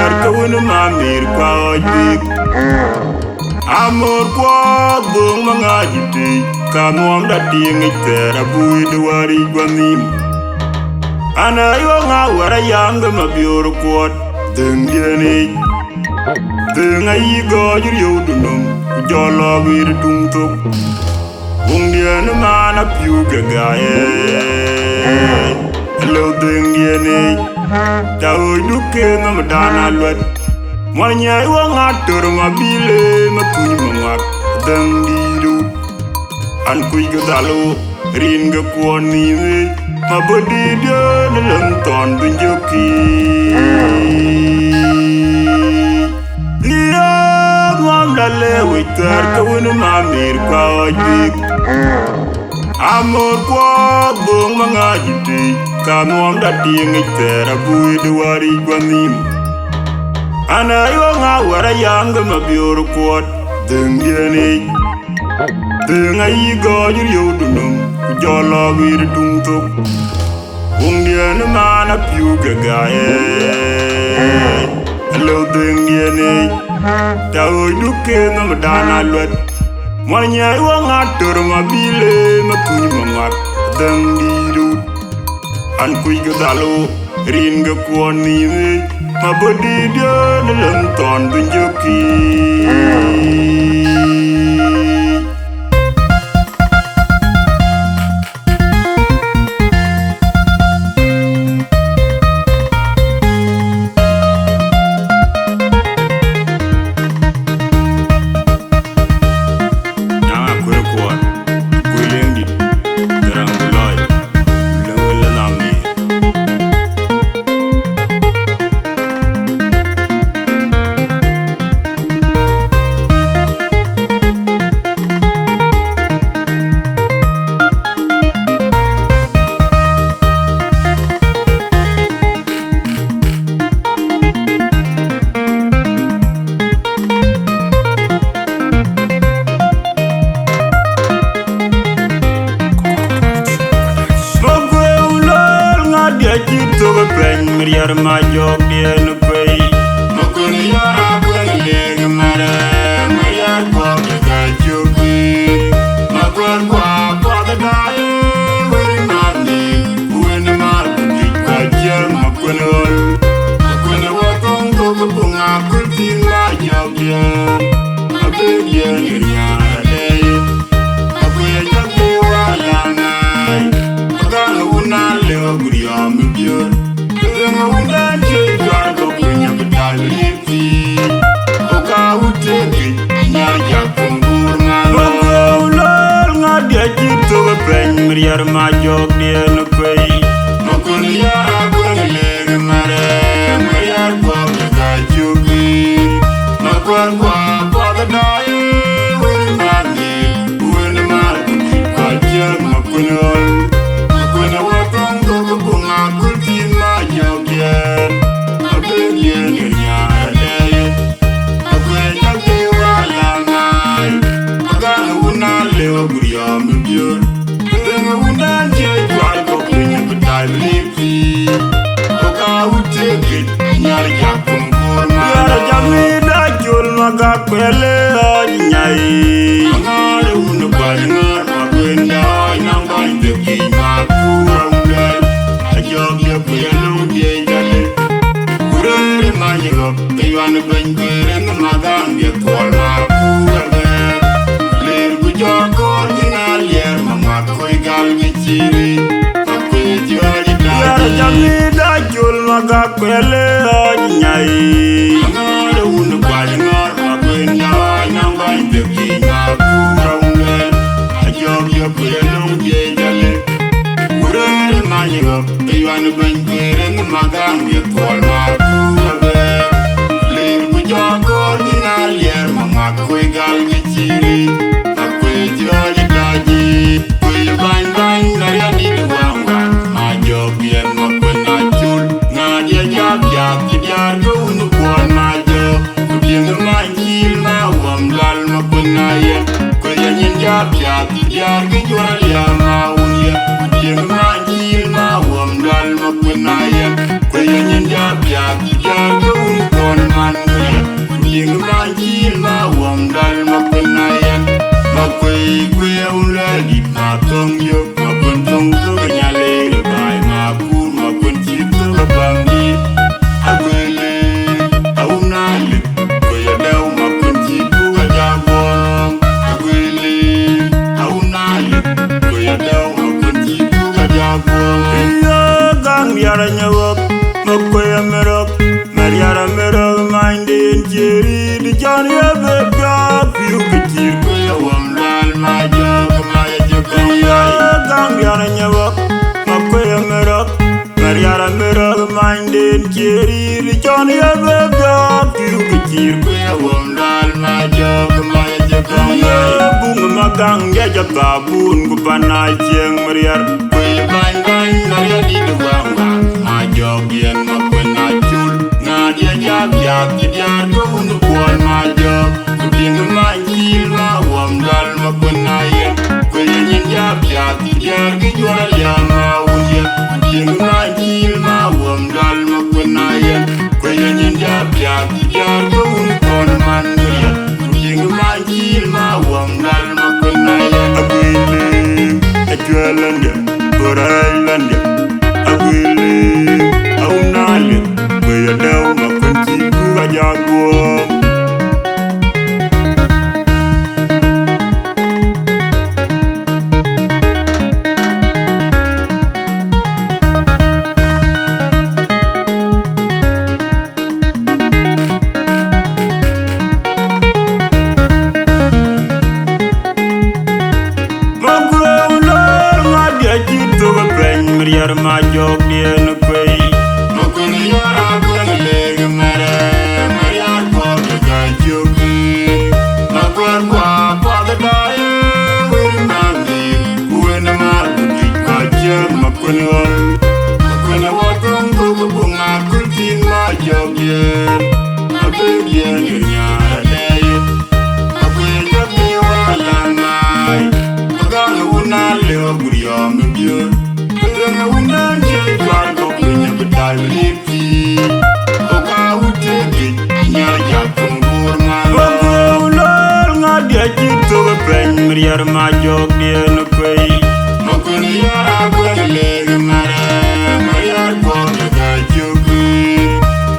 ter kawun ma mir kwa dik amor kwa bung mangajiti kamuam da ting ter bui duari gwanim ana yo nga wara yang ma biur kwat deng diani deng ai go jur yo dunum jolo wir tung tuk bung dian mana piu gagae hello deng diani tao duke ma dana luat Mwanya iwa ngatur mabile makuny mamak dang diru an kuy gadalo rin ga kwani we mabodi dia nalang ton dunjoki liya mwam dale witar kawun mamir kawajik amor kwa bung mangajiti kamwam dating itera bui duwari gwanim ana yo nga wara yang ma biur kwat deng diani deng ai go jur yo dunum jolo wir tung tuk bung dian mana piu gagae hello deng diani tao duke ma dana luat mwanya yo nga tur ma bile ma kuny mamak deng diru an kuy gadalo rin ga kwani we mabodi dia nalang ton dunjoki Nyang Akuei kuat kuileng di terang buloy lengel nami Mariar ma Jookdit no pay Makuen Thithok mara Mariar kwa ka chuki Makuen kwa the dai Wiri mandi Uwen mar kuki kwa jam Makuen ol Makuen wakong koko punga kulti ma Jookdit Makuen nirnyara day Makuen Jookdit walangai Makana una leo guriya mbiyor Undan jai go punya bedal lipi Oka utegi Ajakguong Ulol ngadia jito bepeng Mariar ma Jookdit no pay Makuen Thithok mara Mariar kwa ka chuki Makuen kwa the dai Wiri mandi Uwen mar kuki kwa jam Makuen ol Makuen wakong koko punga kulti ma Jookdit Makuen nirnyara day Makuen Jookdit walangai Makana una leo guriya mbiyor Denga undan jai go punya bedal lipi Oka utegi Ajakguong Yara jamida jul maga kwele nyai Angare unu balingar Makuen dai nang bain teki makura undan Ajakguong kuyelo diye jale Kurere manyigo Kaywan ben kwere magang dia kwal makura ber Ler bujokor nina lier Makuen gal gichiri Makuen Thithok Yara jamida jul maga kwele nyai Angare unu balingar Makuen dai nang bain teki makura undan Ajakguong kuyelo diye jale Kurere manyigo Kaywan ben kwere magang dia kwal makura ber Ler bujokor nina lier Makuen gal gichiri Makuen Thithok daji Kuy bang bang nariya di duwang wang Ma Jookdit Makuen achul Ngadia jab jab Kidyar go unu kwal ma Jook Kudyeng ma njil ma wam lal Makuen ayem Kuya nyin jab jab Kidyar ge jwal ya ma unye Kudyeng ma njil ma wam lal Makuen ayem Kuya nyin jab jab Kidyar go unu kwal Ajakguong. Gang yara nyawak, Makuen Thithok, Mariara merog mindin jeri di Johnny Abega, you could keep your woman, my job, my Ajakguong. Gang yara nyawak, Makuen Thithok, Mariara merog mindin jeri di Johnny Abega, you could keep your woman, my job, my Ajakguong. Bunga magang ya jababun kupanai cieng meriar, kue bang bang naya di duang bang. Jogian Makuen Thithok, ngadia jab jab tidiar kau nukuan majok. Kuding manjil mawam dal Makuen Thithok, kau yang jab jab tidiar kejual yang mawunya. Kuding manjil mawam dal Makuen Thithok, kau yang jab jab tidiar kau nukuan manjil. Kuding manjil mawam dal Makuen Thithok. Akuei ajualannya, berailannya. Akuei Makuen Thithok Ajakguong. Ma Jookdit no Akuei. Makuen Thithok leg mare, Mariar Bob the Jookdit. Makuen Thithok the day, when Mandy, when a man could get Makuen Thithok go bunga kultin Ma Jookdit. A big year in your day. Akuei Jookdit wala mai. Magana una leo guriam nubio. Unang jay kwan ko pinya bedal lipi, oka utegi nyaya kumburma. Ulol ngadia jitu beng meriar Ma Jookdit no Akuei. Makuen Thithok leg mare, Mariar Bob the Jookdit.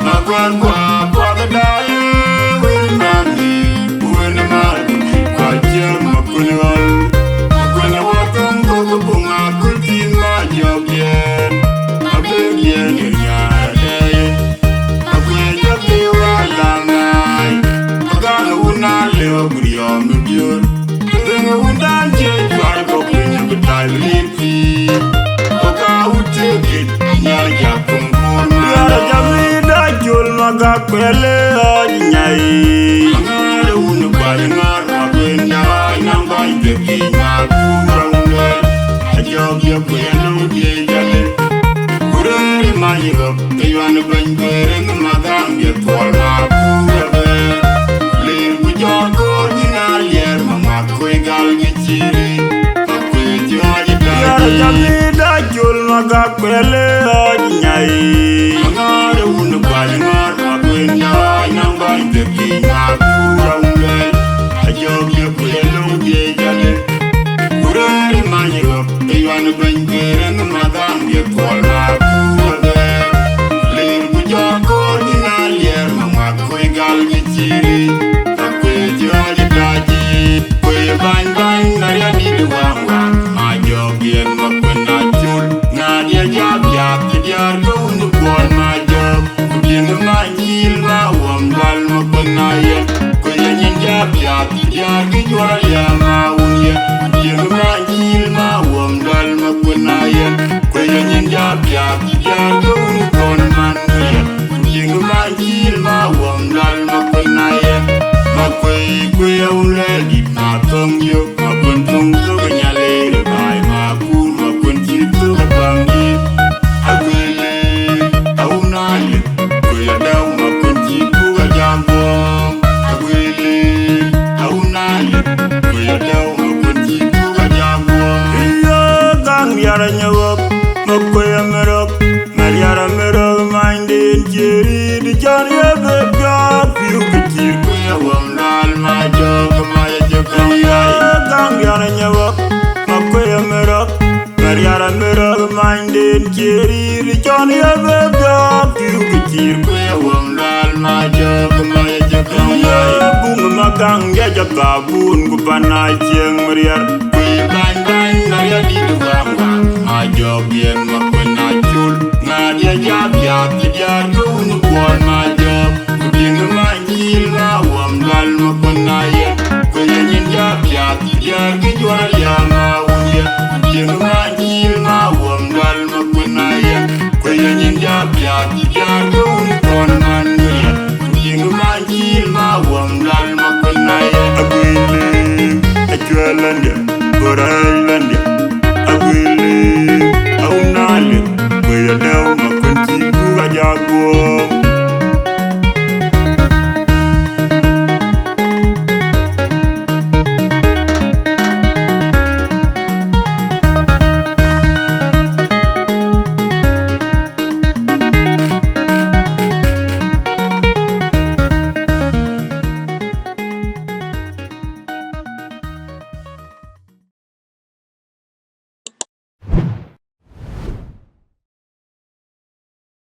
Makuen Thithok the day, when Mandy, when a man could get Makuen Thithok. Makuen Thithok go bunga kultin Ma Jookdit. A big year in your day. Akuei Jookdit wala mai. Magana una leo guriam nubio. Kuding unang jay kwan ko pinya bedal lipi, oka utegi nyaya kumburma. Yara jami da jul magakwele nyai. Angare unu balingar Makuen Thithok nang bai tegi makurangwe. Ajakguong kuyanu die jale. Kureri mayigo kayuan bang bereng magang dia tual makurangwe. Lir bujoko jinal yer Makuen gal giciri. Makuen Thithok yara jami da jul magakwele nyai. Angare unu balingar Makuen Thithok nang bai tegi makurangwe. Ajakguong kuyanu die jale. Kureri mayigo kayuan bang bereng magang dia tual makurangwe. Lir bujoko jinal yer Makuen gal giciri. Makuen Thithok daji, kue bang bang naya di duang bang. Ma Jookdit Makuen Thithok, ngadia jab jab tidiar kau nukuan majok. Kuding manjil mawam dal Makuen Thithok, kau yang jab jab tidiar kejual yang mawunya. Kuding manjil mawam dal Makuen Thithok, kau yang jab jab tidiar kau nukuan manjil. Kuding manjil mawam dal Makuen Thithok. Akuei uledi matong yo, Makuen Thithok nyale bai Makuen Thithok bangi. Akuei aunale, kue adau Makuen Thithok Ajakguong. Akuei aunale, kue adau Makuen Thithok Ajakguong. Gang yara nyawak, Makuen Thithok, Mariara merog mindin jeri di Johnny Abega, you could keep your woman. Ma Ajakguong. Gang yara nyawak, Makuen Thithok, Mariara merog mindin jeri di Johnny Abega, you could keep your woman. Ma Ajakguong. Bunga magang ya jababun kupanai cieng meriar, kue bang bang naya di duang bang. Ma Jookdit